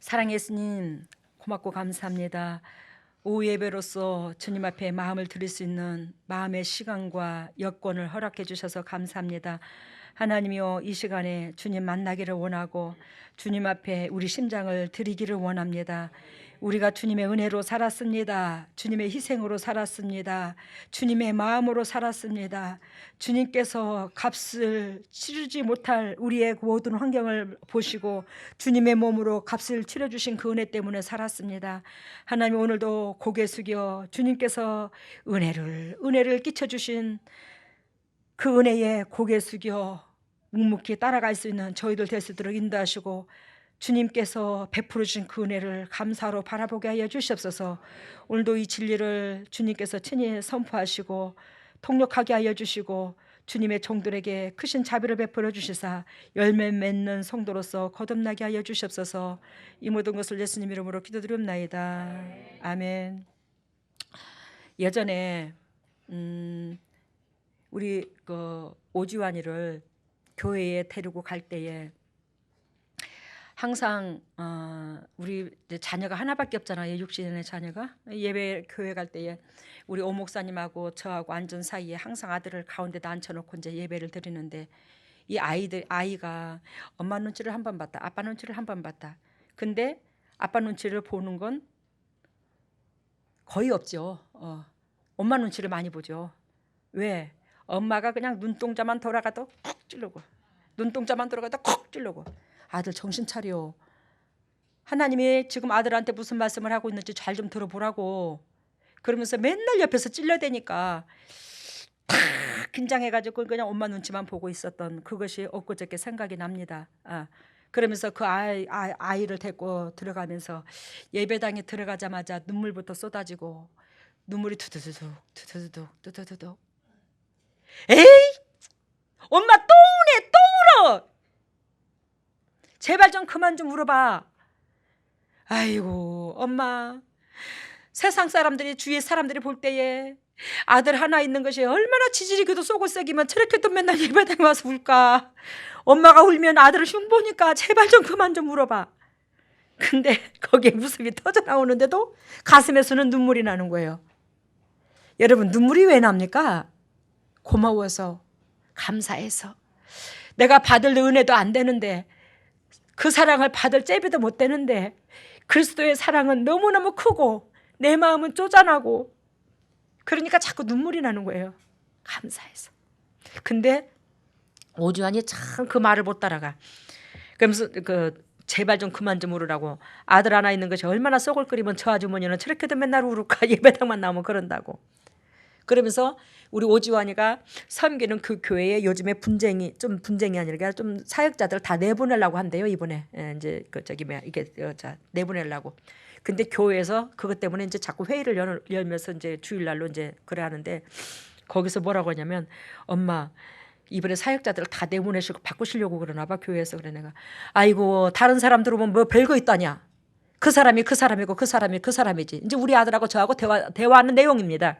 사랑의 예수님 고맙고 감사합니다. 오후 예배로서 주님 앞에 마음을 드릴 수 있는 마음의 시간과 여건을 허락해 주셔서 감사합니다. 하나님이여, 이 시간에 주님 만나기를 원하고 주님 앞에 우리 심장을 드리기를 원합니다. 우리가 주님의 은혜로 살았습니다. 주님의 희생으로 살았습니다. 주님의 마음으로 살았습니다. 주님께서 값을 치르지 못할 우리의 모든 환경을 보시고 주님의 몸으로 값을 치러주신 그 은혜 때문에 살았습니다. 하나님, 오늘도 고개 숙여 주님께서 은혜를 끼쳐주신 그 은혜에 고개 숙여 묵묵히 따라갈 수 있는 저희들 될 수 있도록 인도하시고 주님께서 베풀어 주신 그 은혜를 감사로 바라보게 하여 주시옵소서. 오늘도 이 진리를 주님께서 친히 선포하시고 통역하게 하여 주시고 주님의 종들에게 크신 자비를 베풀어 주시사 열매 맺는 성도로서 거듭나게 하여 주시옵소서. 이 모든 것을 예수님 이름으로 기도드리옵나이다. 아멘. 예전에 우리 오지환이를 교회에 데리고 갈 때에 항상 우리 자녀가 하나밖에 없잖아요. 육신의 자녀가. 예배 교회 갈 때에 우리 오 목사님하고 저하고 앉은 사이에 항상 아들을 가운데다 앉혀놓고 이제 예배를 드리는데 이 아이가 엄마 눈치를 한 번 봤다, 아빠 눈치를 한 번 봤다. 근데 아빠 눈치를 보는 건 거의 없죠. 엄마 눈치를 많이 보죠. 왜? 엄마가 그냥 눈동자만 돌아가도 콕 찌르고, 눈동자만 돌아가도 콕 찌르고. 아들 정신 차려. 하나님이 지금 아들한테 무슨 말씀을 하고 있는지 잘 좀 들어보라고. 그러면서 맨날 옆에서 찔러대니까 탁 긴장해가지고 그냥 엄마 눈치만 보고 있었던 그것이 엊그저께 생각이 납니다. 그러면서 그 아이를 데리고 들어가면서 예배당에 들어가자마자 눈물부터 쏟아지고 눈물이 투두두둑. 에이, 엄마 또 우네, 또 울어. 제발 좀 그만 좀 울어봐. 아이고 엄마, 세상 사람들이, 주위의 사람들이 볼 때에 아들 하나 있는 것이 얼마나 지지리기도 쏘고 새기면 저렇게도 맨날 예배당에 와서 울까. 엄마가 울면 아들을 흉보니까 제발 좀 그만 좀 울어봐. 근데 거기에 웃음이 터져나오는데도 가슴에서는 눈물이 나는 거예요. 여러분, 눈물이 왜 납니까? 고마워서, 감사해서. 내가 받을 은혜도 안 되는데, 그 사랑을 받을 째비도 못 되는데 그리스도의 사랑은 너무너무 크고 내 마음은 쪼잔하고, 그러니까 자꾸 눈물이 나는 거예요. 감사해서. 근데 오주환이 참 그 말을 못 따라가. 그러면서 제발 좀 그만 좀 울으라고. 아들 하나 있는 것이 얼마나 썩을 끓이면 저 아주머니는 저렇게도 맨날 울을까. 예배당만 나오면 그런다고. 그러면서 우리 오지환이가 섬기는 그 교회에 요즘에 분쟁이 아니라 좀 사역자들 다 내보내려고 한대요, 이번에. 이제 이게 내보내려고. 근데 교회에서 그것 때문에 이제 자꾸 회의를 열면서 이제 주일날로 이제 그래 하는데, 거기서 뭐라고 하냐면, 엄마 이번에 사역자들 다 내보내시고 바꾸시려고 그러나 봐, 교회에서. 그래. 내가 아이고, 다른 사람 들어보면 뭐 별거 있다냐. 그 사람이 그 사람이고 그 사람이 그 사람이지. 이제 우리 아들하고 저하고 대화하는 내용입니다.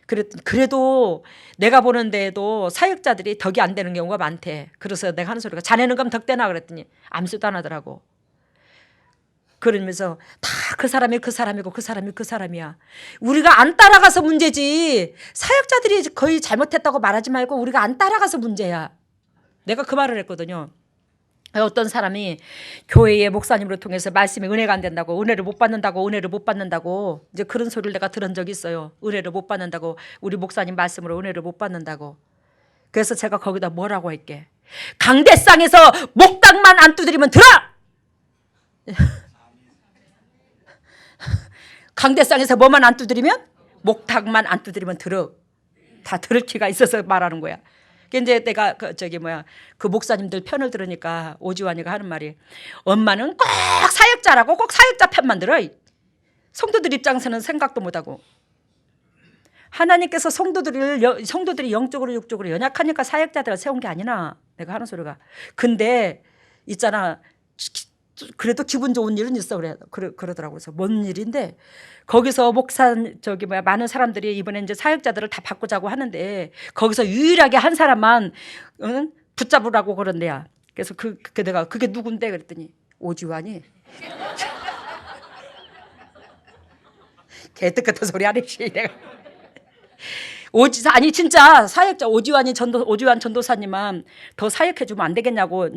그래도 내가 보는 데에도 사역자들이 덕이 안 되는 경우가 많대. 그래서 내가 하는 소리가, 자네는 그럼 덕되나 그랬더니 아무것도 안 하더라고. 그러면서 다 그 사람이 그 사람이고 그 사람이 그 사람이야. 우리가 안 따라가서 문제지, 사역자들이 거의 잘못했다고 말하지 말고 우리가 안 따라가서 문제야. 내가 그 말을 했거든요. 어떤 사람이 교회의 목사님으로 통해서 말씀에 은혜가 안 된다고, 은혜를 못 받는다고 이제 그런 소리를 내가 들은 적이 있어요. 은혜를 못 받는다고, 우리 목사님 말씀으로 은혜를 못 받는다고. 그래서 제가 거기다 뭐라고 할게. 강대상에서 목탁만 안 두드리면 들어. 강대상에서 뭐만 안 두드리면, 목탁만 안 두드리면 들어. 다 들을 기가 있어서 말하는 거야. 이제 내가 그 목사님들 편을 들으니까 오지환이가 하는 말이, 엄마는 꼭 사역자라고 꼭 사역자 편만 들어. 성도들 입장에서는 생각도 못하고. 하나님께서 성도들이 영적으로 육적으로 연약하니까 사역자들을 세운 게 아니나. 내가 하는 소리가. 근데 있잖아, 그래도 기분 좋은 일은 있어. 그러더라고요. 그래서 뭔 일인데, 거기서 많은 사람들이 이번에 이제 사역자들을 다 바꾸자고 하는데, 거기서 유일하게 한 사람만 붙잡으라고 그런대야. 그래서 내가 그게 누군데 그랬더니 오지환이. 개떡 같은 소리 안 해. 내가 아니 진짜 사역자 오지환 전도사님만 더 사역해 주면 안 되겠냐고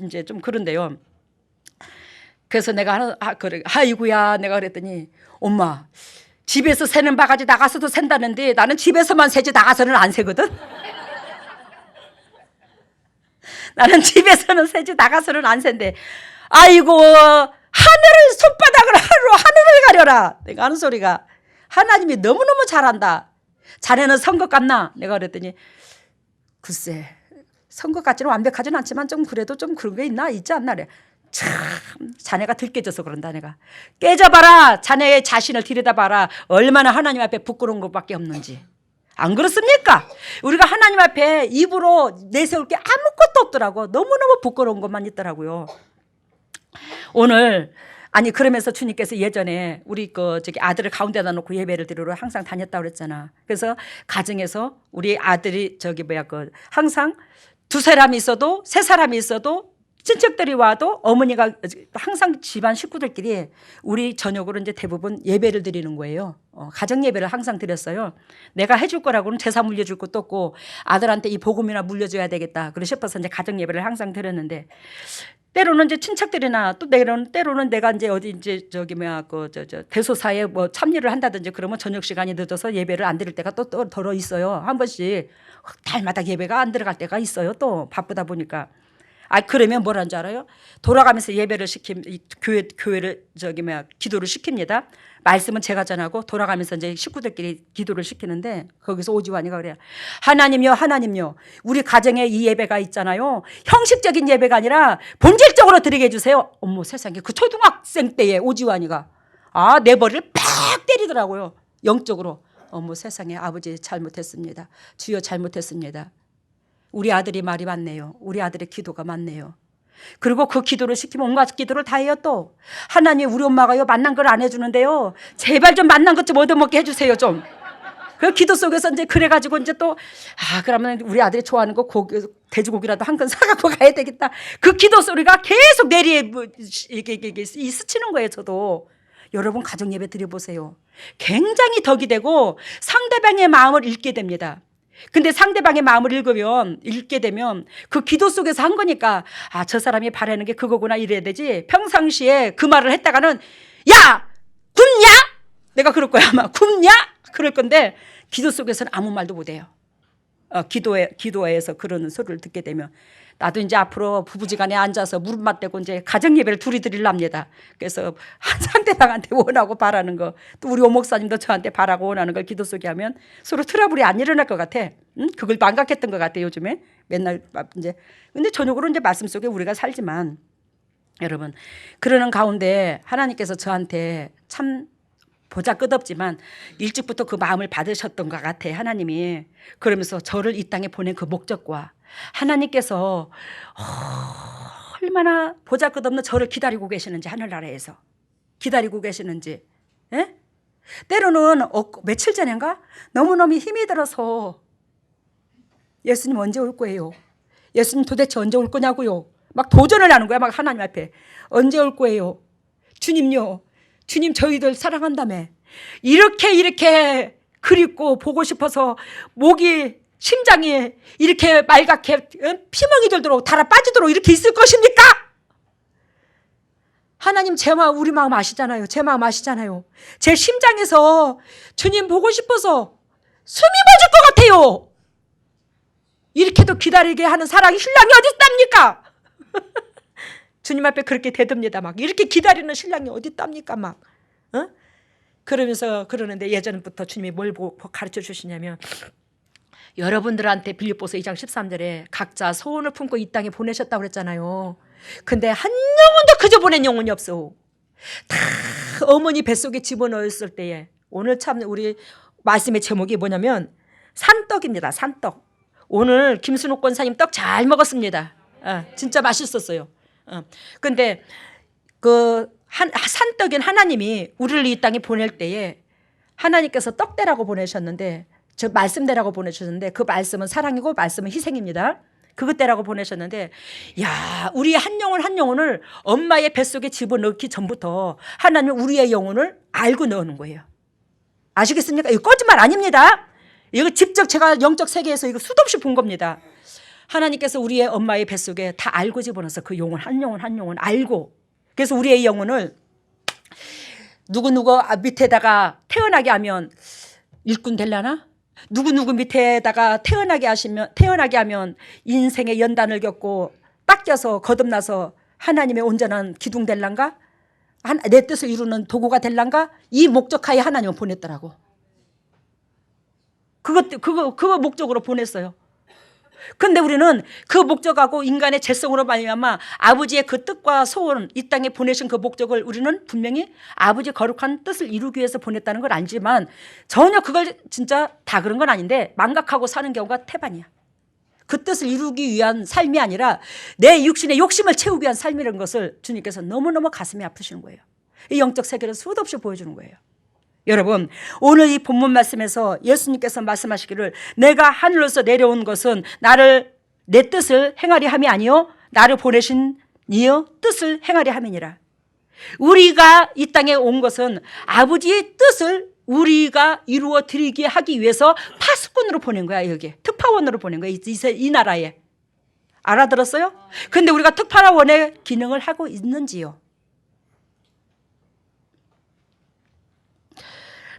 이제 좀 그런데요. 그래서 내가 그래 아이고야 내가 그랬더니 엄마 집에서 새는 바가지 나가서도 샌다는데 나는 집에서만 새지 나가서는 안 새거든. 나는 집에서는 새지 나가서는 안 샌대. 아이고 하늘을 손바닥을 하늘을 가려라. 내가 하는 소리가 하나님이 너무너무 잘한다. 자네는 선것 같나? 내가 그랬더니 글쎄 선것 같지는 완벽하지는 않지만 좀 그래도 좀 그런 게 있지 않나 그래. 참 자네가 들깨져서 그런다. 내가 깨져봐라. 자네의 자신을 들여다봐라. 얼마나 하나님 앞에 부끄러운 것밖에 없는지. 안 그렇습니까? 우리가 하나님 앞에 입으로 내세울 게 아무것도 없더라고. 너무너무 부끄러운 것만 있더라고요. 오늘 아니 그러면서 주님께서 예전에 우리 아들을 가운데다 놓고 예배를 드리러 항상 다녔다고 그랬잖아. 그래서 가정에서 우리 아들이 항상 두 사람이 있어도 세 사람이 있어도 친척들이 와도 어머니가 항상 집안 식구들끼리 우리 저녁으로 이제 대부분 예배를 드리는 거예요. 가정 예배를 항상 드렸어요. 내가 해줄 거라고는 제사 물려줄 것도 없고 아들한테 이 복음이나 물려줘야 되겠다. 그러 싶어서 이제 가정 예배를 항상 드렸는데 때로는 이제 친척들이나 또 때로는 내가 이제 어디 이제 대소사에 뭐 참여를 한다든지 그러면 저녁 시간이 늦어서 예배를 안 드릴 때가 또 덜어 있어요. 한 번씩 달마다 예배가 안 들어갈 때가 있어요. 또 바쁘다 보니까. 그러면 뭐라는 줄 알아요? 돌아가면서 예배를 교회를 기도를 시킵니다. 말씀은 제가 전하고 돌아가면서 이제 식구들끼리 기도를 시키는데 거기서 오지환이가 그래요. 하나님요. 우리 가정에 이 예배가 있잖아요. 형식적인 예배가 아니라 본질적으로 드리게 해주세요. 어머 세상에 그 초등학생 때에 오지환이가 내 머리를 팍 때리더라고요. 영적으로. 어머 세상에 아버지 잘못했습니다. 주여 잘못했습니다. 우리 아들이 말이 많네요. 우리 아들의 기도가 많네요. 그리고 그 기도를 시키면 온갖 기도를 다 해요. 또 하나님 우리 엄마가요 만난 걸 안 해주는데요. 제발 좀 만난 것 좀 얻어먹게 해주세요 좀. 그 기도 속에서 이제 그래가지고 이제 또 그러면 우리 아들이 좋아하는 거 돼지고기라도 한 근 사갖고 가야 되겠다. 그 기도 소리가 계속 내리에 이게 스치는 거예요. 저도. 여러분 가정 예배 드려보세요. 굉장히 덕이 되고 상대방의 마음을 읽게 됩니다. 근데 상대방의 마음을 읽게 되면 그 기도 속에서 한 거니까 저 사람이 바라는 게 그거구나 이래야 되지. 평상시에 그 말을 했다가는 야 굶냐? 내가 그럴 거야 아마. 굶냐? 그럴 건데 기도 속에서는 아무 말도 못해요. 기도회에서 그러는 소리를 듣게 되면 나도 이제 앞으로 부부지간에 앉아서 무릎 맞대고 이제 가정 예배를 둘이 드리랍니다. 그래서 상대방한테 원하고 바라는 거, 또 우리 오목사님도 저한테 바라고 원하는 걸 기도 속에 하면 서로 트러블이 안 일어날 것 같아. 응? 그걸 망각했던 것 같아 요즘에. 맨날 이제 근데 저녁으로 이제 말씀 속에 우리가 살지만 여러분 그러는 가운데 하나님께서 저한테 참 보잘것없지만 일찍부터 그 마음을 받으셨던 것 같아 하나님이. 그러면서 저를 이 땅에 보낸 그 목적과 하나님께서 얼마나 보잘것없는 저를 기다리고 계시는지 하늘나라에서 기다리고 계시는지. 에? 때로는 며칠 전인가 너무너무 힘이 들어서 예수님 언제 올 거예요? 예수님 도대체 언제 올 거냐고요? 막 도전을 하는 거야. 막 하나님 앞에 언제 올 거예요? 주님요. 주님 저희들 사랑한다며. 이렇게 그립고 보고 싶어서 목이 심장이 이렇게 말갛게 피멍이 들도록 달아 빠지도록 이렇게 있을 것입니까? 하나님 제 마음 우리 마음 아시잖아요. 제 마음 아시잖아요. 제 심장에서 주님 보고 싶어서 숨이 멎을 것 같아요. 이렇게도 기다리게 하는 사랑이 신랑이 어디 있답니까? 주님 앞에 그렇게 대듭니다. 막 이렇게 기다리는 신랑이 어디 있답니까? 막 그러면서 그러는데 예전부터 주님이 뭘 가르쳐 주시냐면 여러분들한테 빌립보서 2장 13절에 각자 소원을 품고 이 땅에 보내셨다고 그랬잖아요. 근데 한 영혼도 그저 보낸 영혼이 없어. 다 어머니 뱃속에 집어넣었을 때에 오늘 참 우리 말씀의 제목이 뭐냐면 산떡입니다. 산떡. 오늘 김순옥 권사님 떡 잘 먹었습니다. 진짜 맛있었어요. 근데 그 산떡인 하나님이 우리를 이 땅에 보낼 때에 하나님께서 떡대라고 보내셨는데 저 말씀대라고 보내주셨는데 그 말씀은 사랑이고 말씀은 희생입니다. 그것 때라고 보내셨는데, 야, 우리 한 영혼 한 영혼을 엄마의 뱃속에 집어넣기 전부터 하나님은 우리의 영혼을 알고 넣는 거예요. 아시겠습니까? 이거 거짓말 아닙니다. 이거 직접 제가 영적 세계에서 이거 수도 없이 본 겁니다. 하나님께서 우리의 엄마의 뱃속에 다 알고 집어넣어서 그 영혼 한 영혼 한 영혼 알고, 그래서 우리의 영혼을 누구누구 밑에다가 태어나게 하면 일꾼 되려나? 누구누구 밑에다가 태어나게 하면 인생의 연단을 겪고 닦여서 거듭나서 하나님의 온전한 기둥 될란가? 내 뜻을 이루는 도구가 될란가? 이 목적하에 하나님은 보냈더라고. 그거 목적으로 보냈어요. 근데 우리는 그 목적하고 인간의 죄성으로 말미암아 아버지의 그 뜻과 소원, 이 땅에 보내신 그 목적을 우리는 분명히 아버지의 거룩한 뜻을 이루기 위해서 보냈다는 걸 알지만 전혀 그걸 진짜 다 그런 건 아닌데 망각하고 사는 경우가 태반이야. 그 뜻을 이루기 위한 삶이 아니라 내 육신의 욕심을 채우기 위한 삶이라는 것을 주님께서 너무너무 가슴이 아프시는 거예요. 이 영적 세계를 수도 없이 보여주는 거예요. 여러분, 오늘 이 본문 말씀에서 예수님께서 말씀하시기를 내가 하늘로서 내려온 것은 내 뜻을 행하리 함이 아니요 나를 보내신 이의 뜻을 행하리 함이니라. 우리가 이 땅에 온 것은 아버지의 뜻을 우리가 이루어 드리게 하기 위해서 파수꾼으로 보낸 거야. 여기 특파원으로 보낸 거야. 이 나라에. 알아들었어요? 근데 우리가 특파원의 기능을 하고 있는지요?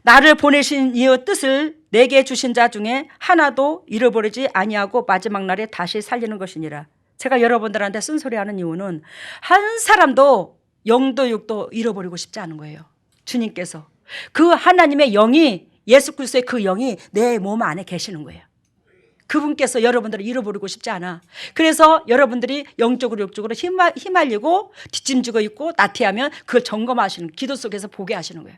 나를 보내신 이의 뜻을 내게 주신 자 중에 하나도 잃어버리지 아니하고 마지막 날에 다시 살리는 것이니라. 제가 여러분들한테 쓴소리하는 이유는 한 사람도 영도 육도 잃어버리고 싶지 않은 거예요. 주님께서 그 하나님의 영이, 예수 그리스도의 그 영이 내 몸 안에 계시는 거예요. 그분께서 여러분들을 잃어버리고 싶지 않아. 그래서 여러분들이 영적으로 육적으로 휘말리고 뒷짐지고 있고 나태하면 그걸 점검하시는, 기도 속에서 보게 하시는 거예요.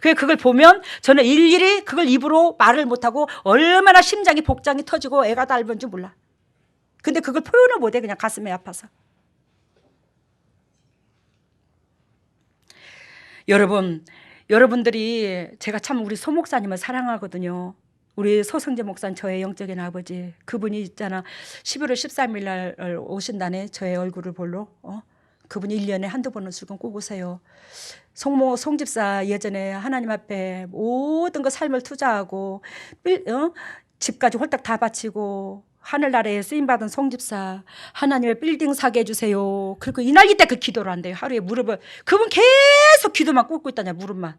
그걸 보면 저는 일일이 그걸 입으로 말을 못하고 얼마나 심장이 복장이 터지고 애가 닳은지 몰라. 근데 그걸 표현을 못해. 그냥 가슴이 아파서. 여러분들이 제가 참 우리 소 목사님을 사랑하거든요. 우리 소성재 목사님, 저의 영적인 아버지. 그분이 있잖아, 11월 13일 날 오신다네, 저의 얼굴을 보러. 그분이 1년에 한두 번은 술건 꼭 오세요. 송집사 예전에 하나님 앞에 모든 거 삶을 투자하고 집까지 홀딱 다 바치고 하늘나라에 쓰임받은 송집사, 하나님의 빌딩 사게 해주세요. 그리고 이날기 때 그 기도를 한대요. 하루에 무릎을, 그분 계속 기도만 꿇고 있다냐, 무릎만.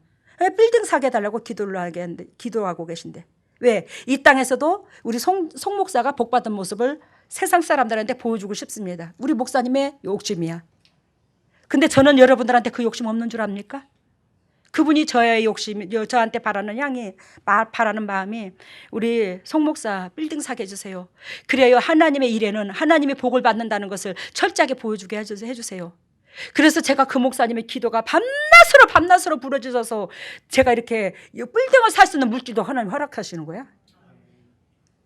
빌딩 사게 해달라고 기도하고 계신데. 왜? 이 땅에서도 우리 송 목사가 복받은 모습을 세상 사람들한테 보여주고 싶습니다. 우리 목사님의 욕심이야. 근데 저는 여러분들한테 그 욕심 없는 줄 압니까? 그분이 저의 욕심, 저한테 바라는 바라는 마음이 우리 송 목사 빌딩 사게 해주세요. 그래야 하나님의 일에는 하나님의 복을 받는다는 것을 철저하게 보여주게 해주세요. 그래서 제가 그 목사님의 기도가 밤낮으로 부러져서 제가 이렇게 빌딩을 살 수 있는 물질도 하나님 허락하시는 거야.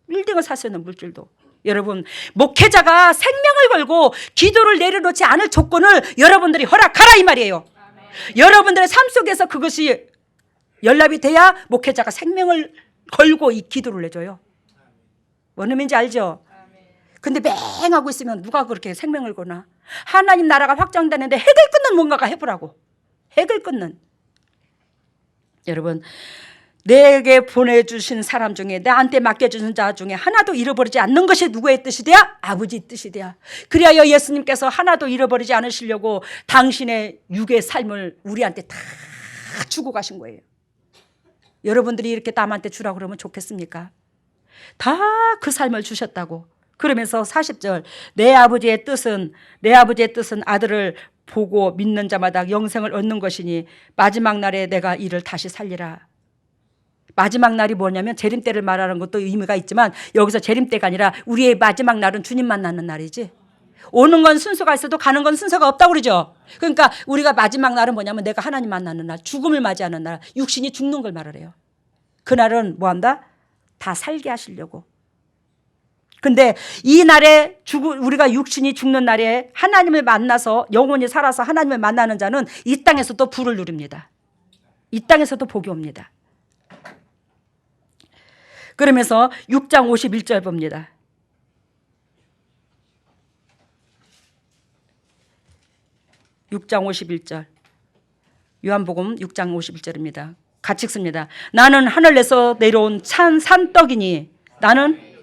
빌딩을 살 수 있는 물질도. 여러분, 목회자가 생명을 걸고 기도를 내려놓지 않을 조건을 여러분들이 허락하라 이 말이에요. 여러분들의 삶 속에서 그것이 연락이 돼야 목회자가 생명을 걸고 이 기도를 내줘요. 뭔 의미인지 알죠? 근데 맹하고 있으면 누가 그렇게 생명을 거나. 하나님 나라가 확장되는데 핵을 끊는 뭔가가 해보라고. 핵을 끊는. 여러분, 내게 보내주신 사람 중에, 나한테 맡겨주신 자 중에 하나도 잃어버리지 않는 것이 누구의 뜻이 돼야? 아버지 뜻이 돼야. 그리하여 예수님께서 하나도 잃어버리지 않으시려고 당신의 육의 삶을 우리한테 다 주고 가신 거예요. 여러분들이 이렇게 남한테 주라고 그러면 좋겠습니까? 다 그 삶을 주셨다고. 그러면서 40절, 내 아버지의 뜻은 아들을 보고 믿는 자마다 영생을 얻는 것이니 마지막 날에 내가 이를 다시 살리라. 마지막 날이 뭐냐면 재림때를 말하는 것도 의미가 있지만 여기서 재림때가 아니라 우리의 마지막 날은 주님 만나는 날이지. 오는 건 순서가 있어도 가는 건 순서가 없다고 그러죠. 그러니까 우리가 마지막 날은 뭐냐면 내가 하나님 만나는 날, 죽음을 맞이하는 날, 육신이 죽는 걸 말을 해요. 그날은 뭐한다? 다 살게 하시려고. 근데 이 날에 우리가 육신이 죽는 날에 하나님을 만나서 영원히 살아서 하나님을 만나는 자는 이 땅에서도 부를 누립니다. 이 땅에서도 복이 옵니다. 그러면서 6장 51절 봅니다. 6장 51절. 요한복음 6장 51절입니다. 같이 읽습니다. 나는 하늘에서 내려온 산떡이니 나는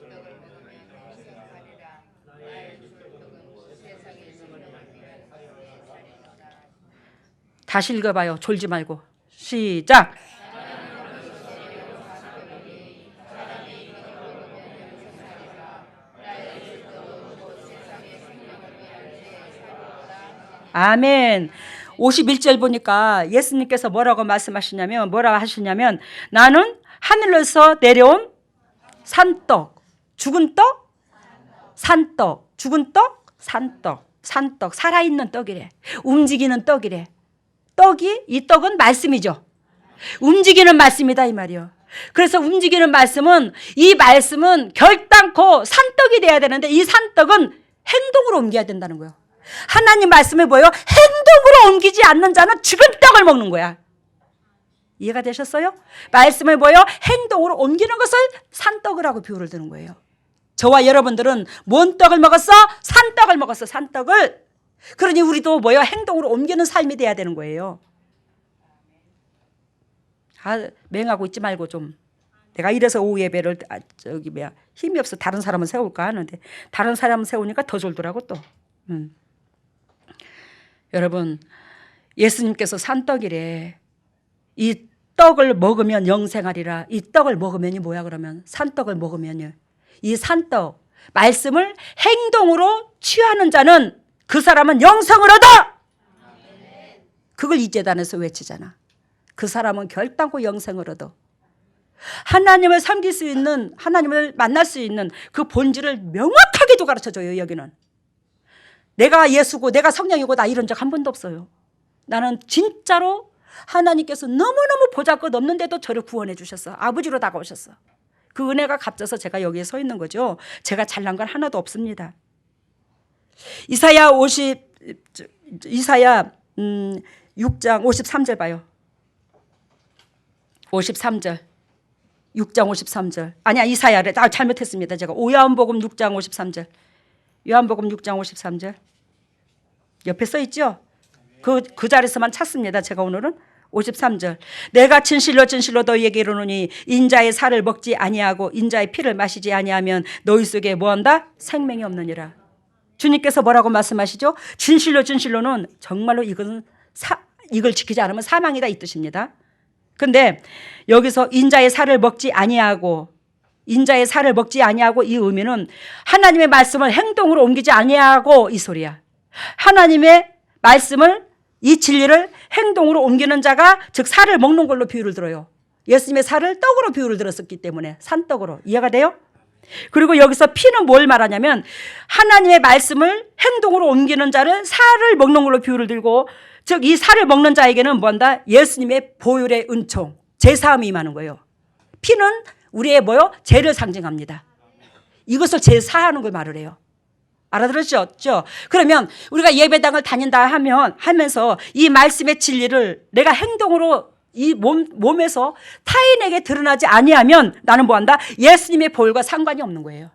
다시 읽어봐요. 졸지 말고. 시작. 아멘. 51절 보니까 예수님께서 뭐라고 말씀하시냐면 뭐라고 하시냐면 나는 하늘에서 내려온 산떡. 죽은 떡? 산떡. 죽은 떡? 산떡. 산떡. 살아있는 떡이래. 움직이는 떡이래. 떡이 이 떡은 말씀이죠. 움직이는 말씀이다 이 말이요. 그래서 움직이는 말씀은 이 말씀은 결단코 산떡이 돼야 되는데 이 산떡은 행동으로 옮겨야 된다는 거예요. 하나님 말씀을 뭐예요? 행동으로 옮기지 않는 자는 죽은 떡을 먹는 거야. 이해가 되셨어요? 말씀을 뭐예요? 행동으로 옮기는 것을 산떡이라고 비유를 드는 거예요. 저와 여러분들은 뭔 떡을 먹었어? 산떡을 먹었어. 산떡을. 그러니 우리도 뭐예요? 행동으로 옮기는 삶이 돼야 되는 거예요. 맹하고 있지 말고 좀. 내가 이래서 오후 예배를 힘이 없어 다른 사람은 세울까 하는데 다른 사람은 세우니까 더 졸더라고 또. 여러분 예수님께서 산떡이래. 이 떡을 먹으면 영생하리라. 이 떡을 먹으면이 뭐야 그러면 산떡을 먹으면요. 이 산떡 말씀을 행동으로 취하는 자는 그 사람은 영생을 얻어. 그걸 이 제단에서 외치잖아. 그 사람은 결단코 영생을 얻어. 하나님을 섬길 수 있는 하나님을 만날 수 있는 그 본질을 명확하게도 가르쳐줘요. 여기는. 내가 예수고 내가 성령이고 나 이런 적 한 번도 없어요. 나는 진짜로 하나님께서 너무너무 보잘것없는데도 저를 구원해 주셨어. 아버지로 다가오셨어. 그 은혜가 값져서 제가 여기에 서 있는 거죠. 제가 잘난 건 하나도 없습니다. 이사야 6장 53절 봐요. 53절. 6장 53절. 아니야 이사야래. 잘못했습니다. 제가 요한복음 6장 53절. 요한복음 6장 53절. 옆에 써 있죠? 그 자리에서만 찾습니다. 제가 오늘은 53절. 내가 진실로 진실로 너희에게 이르노니 인자의 살을 먹지 아니하고 인자의 피를 마시지 아니하면 너희 속에 뭐한다? 생명이 없느니라. 주님께서 뭐라고 말씀하시죠? 진실로 진실로는 정말로 이걸 지키지 않으면 사망이다 이 뜻입니다. 근데 여기서 인자의 살을 먹지 아니하고 인자의 살을 먹지 아니하고 이 의미는 하나님의 말씀을 행동으로 옮기지 아니하고 이 소리야. 하나님의 말씀을 이 진리를 행동으로 옮기는 자가 즉 살을 먹는 걸로 비유를 들어요. 예수님의 살을 떡으로 비유를 들었었기 때문에 산떡으로. 이해가 돼요? 그리고 여기서 피는 뭘 말하냐면 하나님의 말씀을 행동으로 옮기는 자를 살을 먹는 걸로 비유를 들고 즉 이 살을 먹는 자에게는 뭐한다? 예수님의 보혈의 은총 제사함이 임하는 거예요. 피는 우리의 뭐요? 죄를 상징합니다. 이것을 제사하는 걸 말을 해요. 알아들으셨죠? 그러면 우리가 예배당을 다닌다 하면서 이 말씀의 진리를 내가 행동으로 이 몸에서 타인에게 드러나지 아니하면 나는 뭐한다? 예수님의 보혈과 상관이 없는 거예요.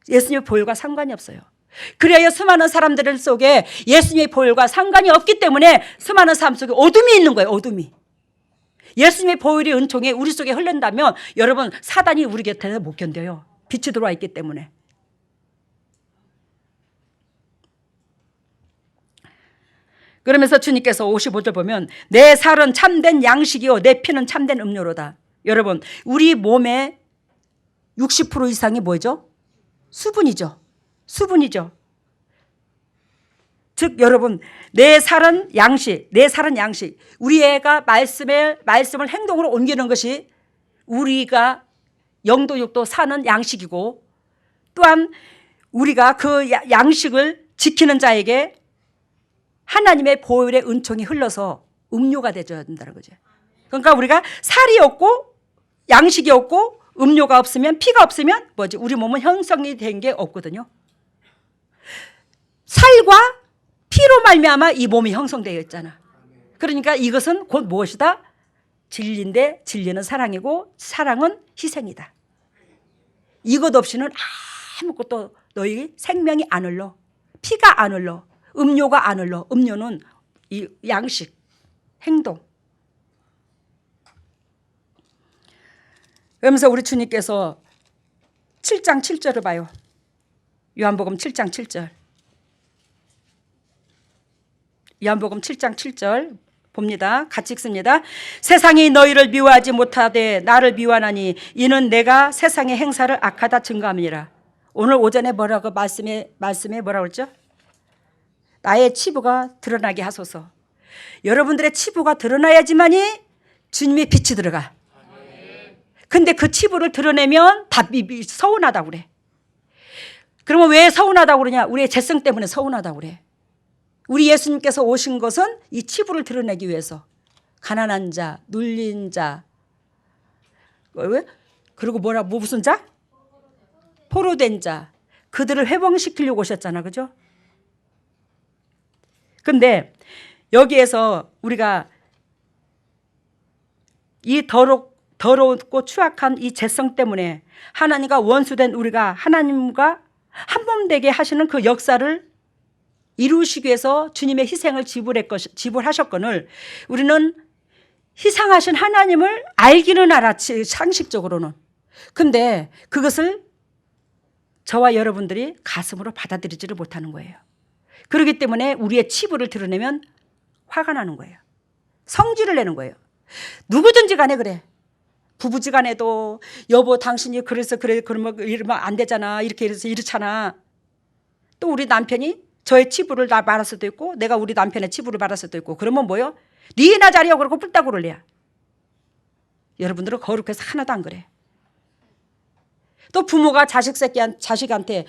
예수님의 보혈과 상관이 없어요. 그래야 수많은 사람들 속에 예수님의 보혈과 상관이 없기 때문에 수많은 사람 속에 어둠이 있는 거예요. 어둠이. 예수님의 보혈의 은총이 우리 속에 흐른다면 여러분 사단이 우리 곁에서 못 견뎌요. 빛이 들어와 있기 때문에. 그러면서 주님께서 55절 보면 내 살은 참된 양식이요 내 피는 참된 음료로다. 여러분 우리 몸의 60% 이상이 뭐죠? 수분이죠. 수분이죠. 즉 여러분 내 살은 양식, 내 살은 양식. 우리 애가 말씀을 행동으로 옮기는 것이 우리가 영도 육도 사는 양식이고 또한 우리가 그 양식을 지키는 자에게 하나님의 보혈의 은총이 흘러서 음료가 되어야 된다는 거죠. 그러니까 우리가 살이 없고 양식이 없고 음료가 없으면 피가 없으면 뭐지? 우리 몸은 형성이 된 게 없거든요. 살과 피로 말미암아 이 몸이 형성되어 있잖아. 그러니까 이것은 곧 무엇이다? 진리인데 진리는 사랑이고 사랑은 희생이다. 이것 없이는 아무것도 너희 생명이 안 흘러. 피가 안 흘러. 음료가 안 흘러. 음료는 이 양식, 행동. 그러면서 우리 주님께서 7장 7절을 봐요. 요한복음 7장 7절. 요한복음 7장 7절 봅니다. 같이 읽습니다. 세상이 너희를 미워하지 못하되 나를 미워하나니 이는 내가 세상의 행사를 악하다 증거함이니라. 오늘 오전에 뭐라고 말씀에 뭐라고 그랬죠? 나의 치부가 드러나게 하소서. 여러분들의 치부가 드러나야지만이 주님의 빛이 들어가. 근데 그 치부를 드러내면 다 서운하다고 그래. 그러면 왜 서운하다고 그러냐? 우리의 죄성 때문에 서운하다고 그래. 우리 예수님께서 오신 것은 이 치부를 드러내기 위해서. 가난한 자, 눌린 자, 왜? 그리고 무슨 자? 포로된 자. 그들을 회복시키려고 오셨잖아. 그죠? 근데 여기에서 우리가 이 더럽고 추악한 이 죄성 때문에 하나님과 원수된 우리가 하나님과 한 몸 되게 하시는 그 역사를 이루시기 위해서 주님의 희생을 지불하셨거늘 우리는 희생하신 하나님을 알기는 알았지, 상식적으로는. 근데 그것을 저와 여러분들이 가슴으로 받아들이지를 못하는 거예요. 그렇기 때문에 우리의 치부를 드러내면 화가 나는 거예요. 성질을 내는 거예요. 누구든지 간에 그래. 부부지간에도 여보 당신이 그래서 그래 그러면 이러면 안 되잖아, 이렇게 해서 이렇잖아. 또 우리 남편이 저의 치부를 나 말할 수도 있고 내가 우리 남편의 치부를 말할 수도 있고. 그러면 뭐요? 니나 자리하고 그러고 뿔따구를 내야. 여러분들은 거룩해서 하나도 안 그래. 또 부모가 자식한테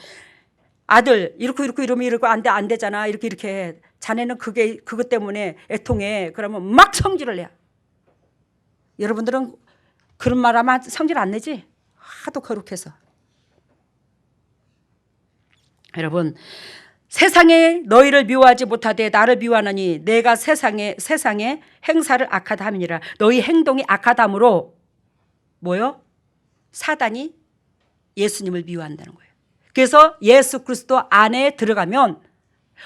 아들 이렇게 이러면 이러고 안 되잖아, 이렇게 자네는 그것 때문에 애통해. 그러면 막 성질을 내야. 여러분들은 그런 말 하면 성질 안 내지? 하도 거룩해서. 여러분, 세상에 너희를 미워하지 못하되 나를 미워하나니 내가 세상의 행사를 악하다 함이니라. 너희 행동이 악하다므로 뭐요? 사단이 예수님을 미워한다는 거예요. 그래서 예수 그리스도 안에 들어가면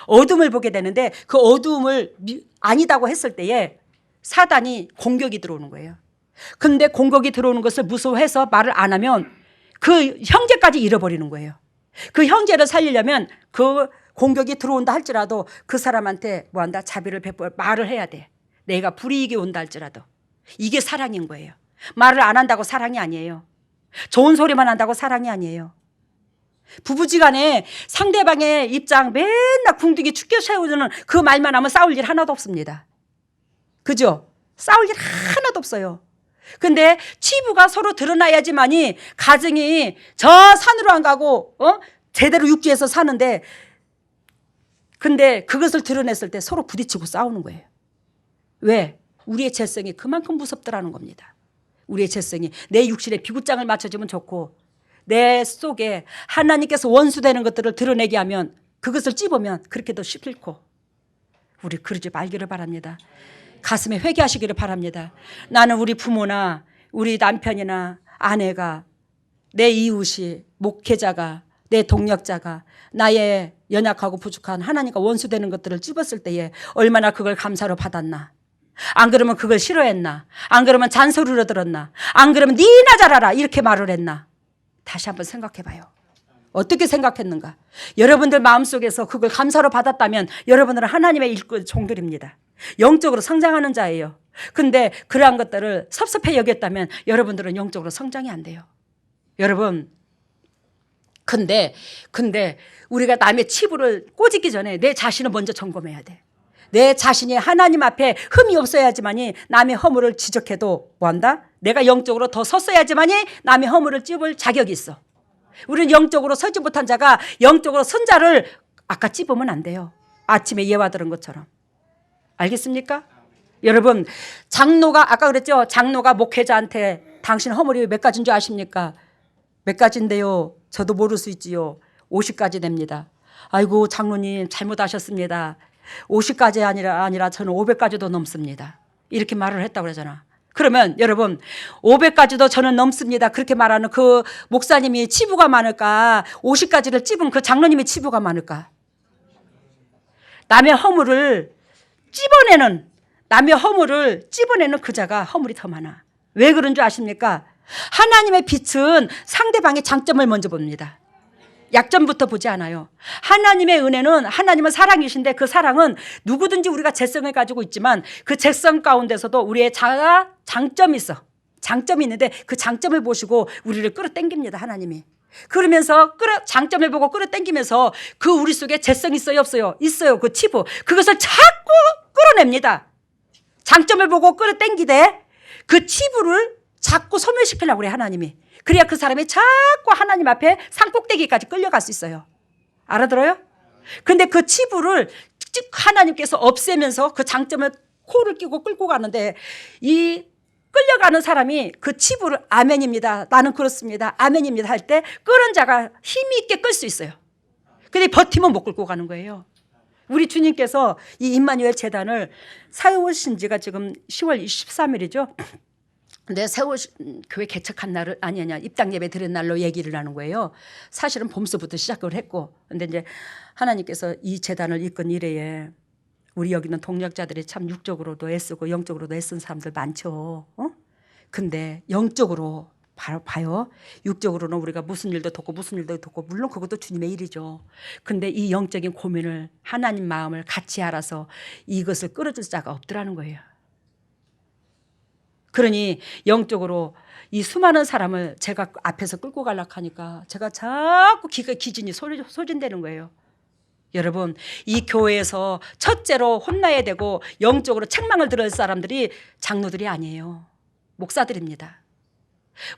어둠을 보게 되는데 그 어둠을 아니다고 했을 때에 사단이 공격이 들어오는 거예요. 근데 공격이 들어오는 것을 무서워해서 말을 안 하면 그 형제까지 잃어버리는 거예요. 그 형제를 살리려면 그 공격이 들어온다 할지라도 그 사람한테 뭐한다? 자비를 베풀어 말을 해야 돼. 내가 불이익이 온다 할지라도. 이게 사랑인 거예요. 말을 안 한다고 사랑이 아니에요. 좋은 소리만 한다고 사랑이 아니에요. 부부지간에 상대방의 입장 맨날 궁둥이 축겨 세우는 그 말만 하면 싸울 일 하나도 없습니다. 그죠? 싸울 일 하나도 없어요. 근데 치부가 서로 드러나야지만이 가정이 저 산으로 안 가고 제대로 육지에서 사는데, 근데 그것을 드러냈을 때 서로 부딪히고 싸우는 거예요. 왜? 우리의 죄성이 그만큼 무섭더라는 겁니다. 우리의 죄성이 내 육신에 비구장을 맞춰주면 좋고 내 속에 하나님께서 원수되는 것들을 드러내게 하면 그것을 찝으면 그렇게 더 싫고. 우리 그러지 말기를 바랍니다. 가슴에 회개하시기를 바랍니다. 나는 우리 부모나 우리 남편이나 아내가, 내 이웃이, 목회자가, 내 동력자가 나의 연약하고 부족한 하나님과 원수되는 것들을 찝었을 때에 얼마나 그걸 감사로 받았나. 안 그러면 그걸 싫어했나. 안 그러면 잔소리로 들었나. 안 그러면 니나 잘하라 이렇게 말을 했나. 다시 한번 생각해 봐요. 어떻게 생각했는가. 여러분들 마음속에서 그걸 감사로 받았다면 여러분들은 하나님의 일꾼 종들입니다. 영적으로 성장하는 자예요. 근데 그러한 것들을 섭섭해 여겼다면 여러분들은 영적으로 성장이 안 돼요. 여러분, 근데 우리가 남의 치부를 꼬집기 전에 내 자신을 먼저 점검해야 돼. 내 자신이 하나님 앞에 흠이 없어야지만이 남의 허물을 지적해도 뭐한다? 내가 영적으로 더 섰어야지만이 남의 허물을 찝을 자격이 있어. 우리는 영적으로 서지 못한 자가 영적으로 선 자를 아까 찝으면 안 돼요. 아침에 예화 들은 것처럼. 알겠습니까? 여러분, 장로가 아까 그랬죠? 장로가 목회자한테 당신 허물이 몇 가지인 줄 아십니까? 몇 가지인데요. 저도 모를 수 있지요. 50가지 됩니다. 아이고 장로님 잘못하셨습니다. 50가지 아니라 저는 500가지도 넘습니다. 이렇게 말을 했다고 그러잖아. 그러면 여러분 500가지도 저는 넘습니다. 그렇게 말하는 그 목사님이 치부가 많을까? 50가지를 찝은 그 장로님이 치부가 많을까? 남의 허물을 찝어내는 그 자가 허물이 더 많아. 왜 그런 줄 아십니까? 하나님의 빛은 상대방의 장점을 먼저 봅니다. 약점부터 보지 않아요. 하나님의 은혜는, 하나님은 사랑이신데 그 사랑은 누구든지 우리가 재성을 가지고 있지만 그 재성 가운데서도 우리의 장점이 있어. 장점이 있는데 그 장점을 보시고 우리를 끌어당깁니다. 하나님이. 그러면서 장점을 보고 끌어당기면서 그 우리 속에 재성이 있어요, 없어요? 있어요. 그 치부. 그것을 자꾸 끌어냅니다. 장점을 보고 끌어당기되 그 치부를 자꾸 소멸시키려고 그래, 하나님이. 그래야 그 사람이 자꾸 하나님 앞에 산꼭대기까지 끌려갈 수 있어요. 알아들어요? 근데 그 치부를 하나님께서 없애면서 그 장점을 코를 끼고 끌고 가는데 이 끌려가는 사람이 그 치부를 아멘입니다. 나는 그렇습니다. 아멘입니다. 할 때 끌은 자가 힘이 있게 끌 수 있어요. 근데 버티면 못 끌고 가는 거예요. 우리 주님께서 이 임마누엘 재단을 세우신 지가 지금 10월 23일이죠. 근데 교회 개척한 날을 입당 예배 드린 날로 얘기를 하는 거예요. 사실은 봄서부터 시작을 했고, 근데 이제 하나님께서 이 재단을 이끈 이래에 우리 여기는 동력자들이 참 육적으로도 애쓰고 영적으로도 애쓴 사람들 많죠. 근데 영적으로 봐요. 육적으로는 우리가 무슨 일도 돕고 물론 그것도 주님의 일이죠. 근데 이 영적인 고민을 하나님 마음을 같이 알아서 이것을 끌어줄 자가 없더라는 거예요. 그러니 영적으로 이 수많은 사람을 제가 앞에서 끌고 가려고 하니까 제가 자꾸 기진이 소진되는 거예요. 여러분, 이 교회에서 첫째로 혼나야 되고 영적으로 책망을 들을 사람들이 장로들이 아니에요. 목사들입니다.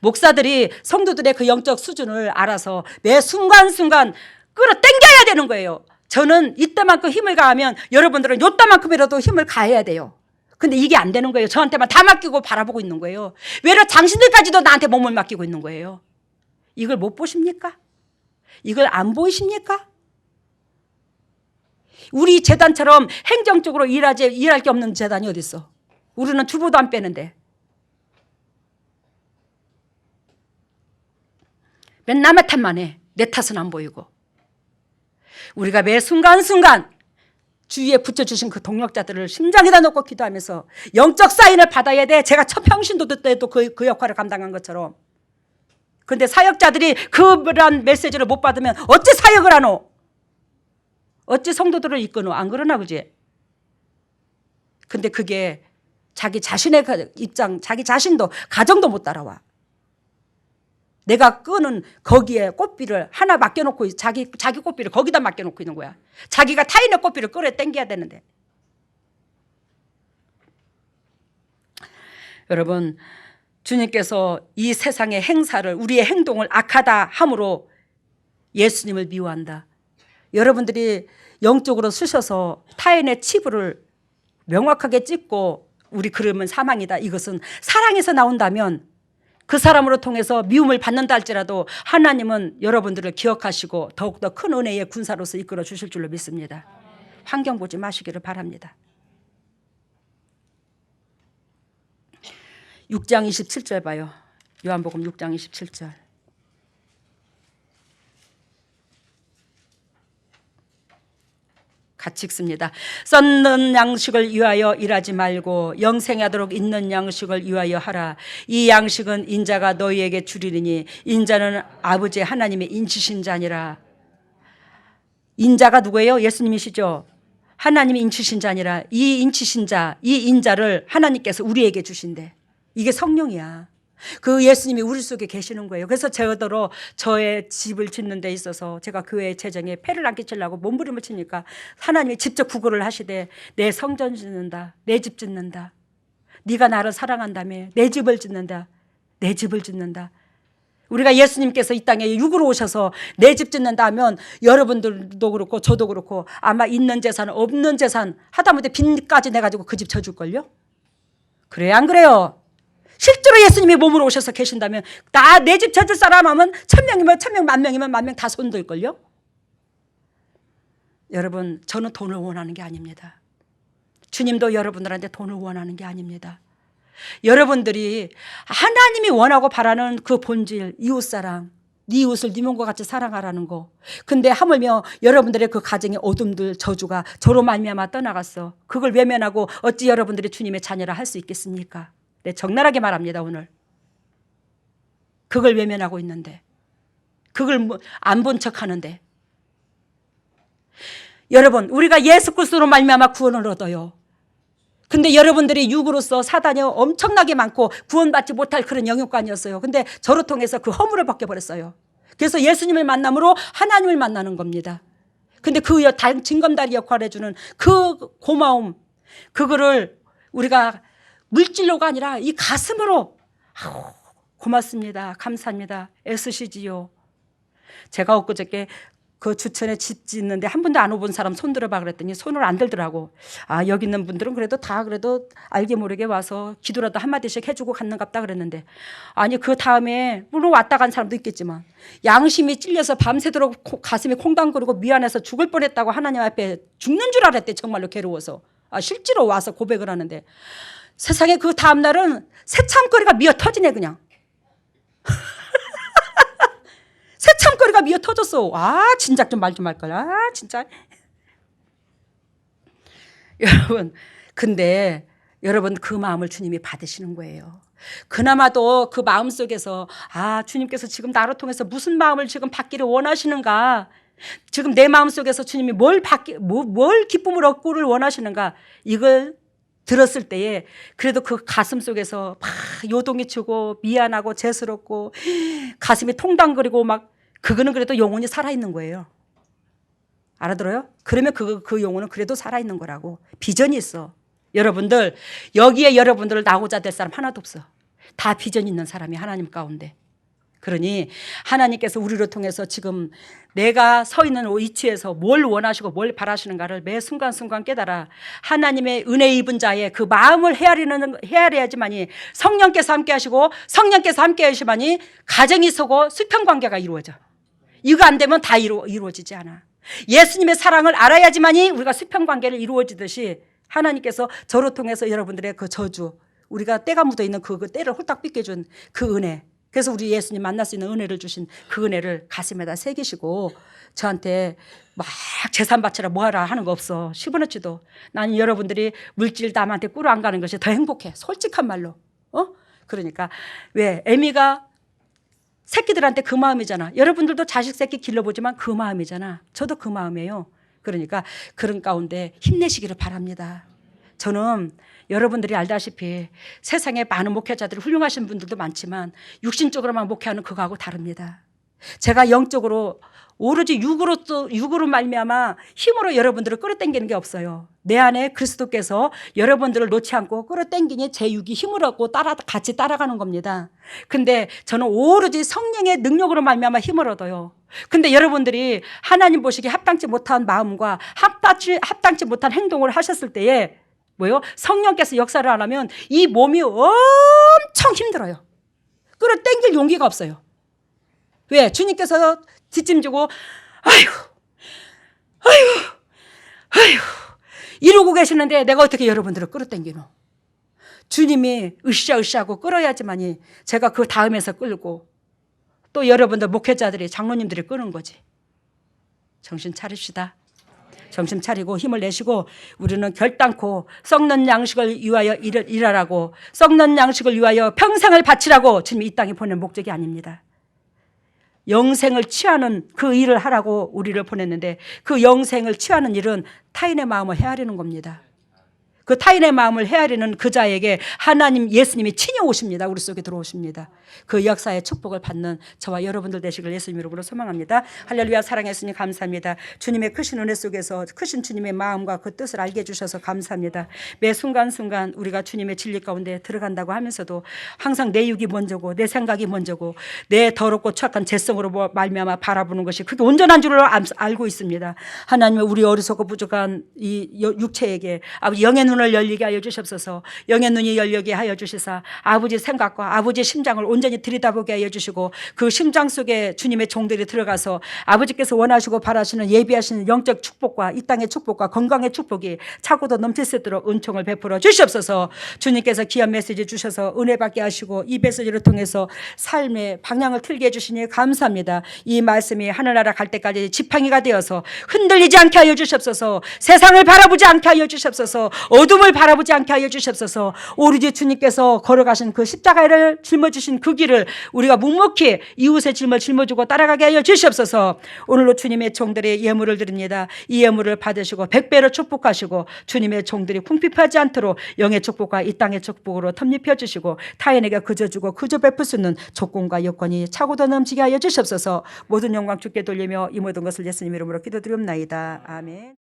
목사들이 성도들의 그 영적 수준을 알아서 매 순간순간 끌어당겨야 되는 거예요. 저는 이때만큼 힘을 가하면 여러분들은 요때만큼이라도 힘을 가해야 돼요. 근데 이게 안 되는 거예요. 저한테만 다 맡기고 바라보고 있는 거예요. 외려 당신들까지도 나한테 몸을 맡기고 있는 거예요. 이걸 못 보십니까? 이걸 안 보이십니까? 우리 재단처럼 행정적으로 일할 게 없는 재단이 어디 있어? 우리는 주보도 안 빼는데. 맨 남의 탓만 해. 내 탓은 안 보이고. 우리가 매 순간순간 주위에 붙여주신 그 동력자들을 심장에다 놓고 기도하면서 영적 사인을 받아야 돼. 제가 첫 평신도도 때도 그 역할을 감당한 것처럼. 그런데 사역자들이 그런 메시지를 못 받으면 어찌 사역을 하노? 어찌 성도들을 이끄노? 안 그러나 그지? 근데 그게 자기 자신의 입장, 자기 자신도 가정도 못 따라와. 내가 끄는 거기에 꽃비를 하나 맡겨놓고 자기 꽃비를 거기다 맡겨놓고 있는 거야. 자기가 타인의 꽃비를 끌어 당겨야 되는데. 여러분, 주님께서 이 세상의 행사를, 우리의 행동을 악하다 함으로 예수님을 미워한다. 여러분들이 영적으로 쓰셔서 타인의 치부를 명확하게 찝고 우리 그러면 사망이다. 이것은 사랑에서 나온다면 그 사람으로 통해서 미움을 받는다 할지라도 하나님은 여러분들을 기억하시고 더욱더 큰 은혜의 군사로서 이끌어 주실 줄로 믿습니다. 환경 보지 마시기를 바랍니다. 6장 27절 봐요. 요한복음 6장 27절. 같이 읽습니다. 썩는 양식을 위하여 일하지 말고 영생하도록 있는 양식을 위하여 하라. 이 양식은 인자가 너희에게 주리니 인자는 아버지 하나님의 인치신 자니라. 인자가 누구예요? 예수님이시죠. 하나님이 인치신 자니라. 이 인치신 자, 이 인자를 하나님께서 우리에게 주신대. 이게 성령이야. 그 예수님이 우리 속에 계시는 거예요. 그래서 저더러 저의 집을 짓는 데 있어서 제가 교회 재정에 폐를 안 끼치려고 몸부림을 치니까 하나님이 직접 구걸을 하시되 내 성전 짓는다. 내 집 짓는다. 네가 나를 사랑한다며 내 집을 짓는다. 내 집을 짓는다. 우리가 예수님께서 이 땅에 육으로 오셔서 내 집 짓는다 하면 여러분들도 그렇고 저도 그렇고 아마 있는 재산 없는 재산 하다못해 빚까지 내가지고 그 집 져줄걸요? 그래요 안 그래요? 실제로 예수님이 몸으로 오셔서 계신다면 나 내 집 져줄 사람 하면 1000명이면 1000명, 10,000명이면 10,000명 다 손들걸요? 여러분, 저는 돈을 원하는 게 아닙니다. 주님도 여러분들한테 돈을 원하는 게 아닙니다. 여러분들이 하나님이 원하고 바라는 그 본질, 이웃사랑, 네 이웃을 네 몸과 같이 사랑하라는 거. 근데 하물며 여러분들의 그 가정의 어둠들 저주가 저로 말미암아 떠나갔어. 그걸 외면하고 어찌 여러분들이 주님의 자녀라 할 수 있겠습니까? 네, 적나라하게 말합니다. 오늘 그걸 외면하고 있는데, 그걸 안 본 척하는데. 여러분, 우리가 예수 그리스도로 말미암아 구원을 얻어요. 근데 여러분들이 육으로서 사단이 엄청나게 많고 구원받지 못할 그런 영역관이었어요. 근데 저를 통해서 그 허물을 벗겨버렸어요. 그래서 예수님을 만남으로 하나님을 만나는 겁니다. 근데 그 징검다리 역할을 해주는 그 고마움, 그거를 우리가 물질로가 아니라 이 가슴으로, 아우, 고맙습니다, 감사합니다, 애쓰시지요. 제가 엊그저께 그 주천에 집 짓는데 한 번도 안 와본 사람 손 들어봐 그랬더니 손을 안 들더라고. 아, 여기 있는 분들은 그래도 다 그래도 알게 모르게 와서 기도라도 한마디씩 해주고 갔는갑다 그랬는데, 아니 그 다음에 물론 왔다 간 사람도 있겠지만 양심이 찔려서 밤새도록 가슴이 콩당거리고 미안해서 죽을 뻔했다고 하나님 앞에 죽는 줄 알았대. 정말로 괴로워서. 아, 실제로 와서 고백을 하는데 세상에 그 다음날은 새참거리가 미어 터지네 그냥. 새참거리가 미어 터졌어. 아, 진작 좀 말 좀 할 거야. 아, 진짜. 여러분, 근데 여러분 그 마음을 주님이 받으시는 거예요. 그나마도 그 마음 속에서, 아, 주님께서 지금 나로 통해서 무슨 마음을 지금 받기를 원하시는가, 지금 내 마음 속에서 주님이 뭘 기쁨을 얻고를 원하시는가, 이걸 들었을 때에 그래도 그 가슴 속에서 막 요동이 치고 미안하고 죄스럽고 가슴이 통당거리고 막, 그거는 그래도 영혼이 살아있는 거예요. 알아들어요? 그러면 그 영혼은 그래도 살아있는 거라고. 비전이 있어. 여러분들, 여기에 여러분들을 나고자 될 사람 하나도 없어. 다 비전 있는 사람이 하나님 가운데. 그러니 하나님께서 우리를 통해서 지금 내가 서 있는 위치에서 뭘 원하시고 뭘 바라시는가를 매 순간순간 깨달아 하나님의 은혜 입은 자의 그 마음을 헤아려야지만이 성령께서 함께 하시고 성령께서 함께 하시만이 가정이 서고 수평관계가 이루어져. 이거 안 되면 다 이루어지지 않아. 예수님의 사랑을 알아야지만이 우리가 수평관계를 이루어지듯이 하나님께서 저를 통해서 여러분들의 그 저주, 우리가 때가 묻어있는 그 때를 홀딱 빗겨준 그 은혜, 그래서 우리 예수님 만날 수 있는 은혜를 주신 그 은혜를 가슴에다 새기시고 저한테 막 재산 바치라 뭐하라 하는 거 없어. 10원어치도. 나는 여러분들이 물질 남한테 꾸러 안 가는 것이 더 행복해. 솔직한 말로. 그러니까 왜 애미가 새끼들한테 그 마음이잖아. 여러분들도 자식 새끼 길러보지만 그 마음이잖아. 저도 그 마음이에요. 그러니까 그런 가운데 힘내시기를 바랍니다. 저는 여러분들이 알다시피 세상에 많은 목회자들이 훌륭하신 분들도 많지만 육신적으로만 목회하는 그거하고 다릅니다. 제가 영적으로 오로지 육으로 말미암아 힘으로 여러분들을 끌어당기는 게 없어요. 내 안에 그리스도께서 여러분들을 놓지 않고 끌어당기니 제 육이 힘을 얻고 같이 따라가는 겁니다. 근데 저는 오로지 성령의 능력으로 말미암아 힘을 얻어요. 근데 여러분들이 하나님 보시기에 합당치 못한 마음과 합당치 못한 행동을 하셨을 때에 뭐요? 성령께서 역사를 안 하면 이 몸이 엄청 힘들어요. 끌어당길 용기가 없어요. 왜? 주님께서 뒷짐지고 아이고 이러고 계시는데 내가 어떻게 여러분들을 끌어당기노? 주님이 으쌰으쌰하고 끌어야지만이 제가 그 다음에서 끌고 또 여러분들 목회자들이 장로님들이 끄는 거지. 정신 차립시다. 정신 차리고 힘을 내시고 우리는 결단코 썩는 양식을 위하여 일하라고, 썩는 양식을 위하여 평생을 바치라고 주님이 이 땅에 보낸 목적이 아닙니다. 영생을 취하는 그 일을 하라고 우리를 보냈는데 그 영생을 취하는 일은 타인의 마음을 헤아리는 겁니다. 그 타인의 마음을 헤아리는 그 자에게 하나님 예수님이 친히 오십니다. 우리 속에 들어오십니다. 그 역사의 축복을 받는 저와 여러분들 되시길 예수님 이름으로 소망합니다. 할렐루야. 사랑해 주님 감사합니다. 주님의 크신 은혜 속에서 크신 주님의 마음과 그 뜻을 알게 해주셔서 감사합니다. 매 순간순간 우리가 주님의 진리 가운데 들어간다고 하면서도 항상 내 육이 먼저고 내 생각이 먼저고 내 더럽고 추악한 죄성으로 말미암아 바라보는 것이 그게 온전한 줄로 알고 있습니다. 하나님은 우리 어리석고 부족한 이 육체에게 아버지 영의 눈을 눈을 열리게 하여 주시옵소서. 영의 눈이 열리게 하여 주시사 아버지 생각과 아버지의 심장을 온전히 들여다보게 하여 주시고 그 심장 속에 주님의 종들이 들어가서 아버지께서 원하시고 바라시는 예비하시는 영적 축복과 이 땅의 축복과 건강의 축복이 차고도 넘칠 수 있도록 은총을 베풀어 주시옵소서. 주님께서 귀한 메시지 주셔서 은혜 받게 하시고 이 메시지를 통해서 삶의 방향을 틀게 해주시니 감사합니다. 이 말씀이 하늘나라 갈 때까지 지팡이가 되어서 흔들리지 않게 하여 주시옵소서. 세상을 바라보지 않게 하여 주시옵소서. 어둠을 바라보지 않게 하여 주시옵소서. 오로지 주님께서 걸어가신 그 십자가를 짊어지신 그 길을 우리가 묵묵히 이웃의 짐을 짊어지고 따라가게 하여 주시옵소서. 오늘로 주님의 종들의 예물을 드립니다. 이 예물을 받으시고 100배로 축복하시고 주님의 종들이 궁핍하지 않도록 영의 축복과 이 땅의 축복으로 덧입혀 주시고 타인에게 그저 주고 그저 베풀 수 있는 조건과 여건이 차고도 넘치게 하여 주시옵소서. 모든 영광 주께 돌리며 이 모든 것을 예수님 이름으로 기도드리옵나이다. 아멘.